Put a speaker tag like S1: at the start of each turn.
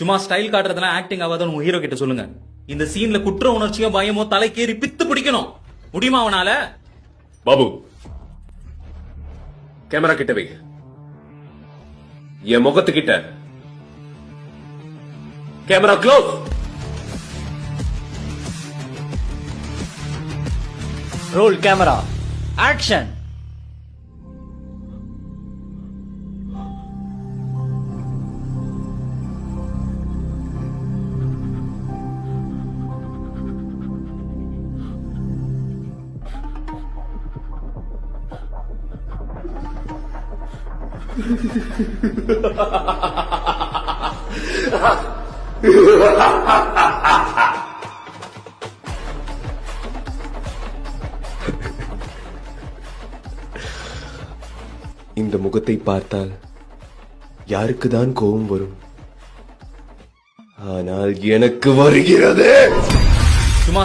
S1: சும்மா style காட்டுறதுலாம் acting ஆகாதான் உங்க hero கிட்ட சொல்லுங்க. இந்த சீன்ல குற்ற உணர்ச்சியோ பயமோ தலைக்கேறி பித்து பிடிக்கணும். முடியுமா அவனால?
S2: பாபு, கேமரா கிட்ட வை. என் முகத்துக்கிட்ட camera close.
S3: Roll camera action.
S4: இந்த முகத்தை பார்த்தால் யாருக்குதான் கோபம் வரும்? ஆனால் எனக்கு வருகிறது.
S1: சும்மா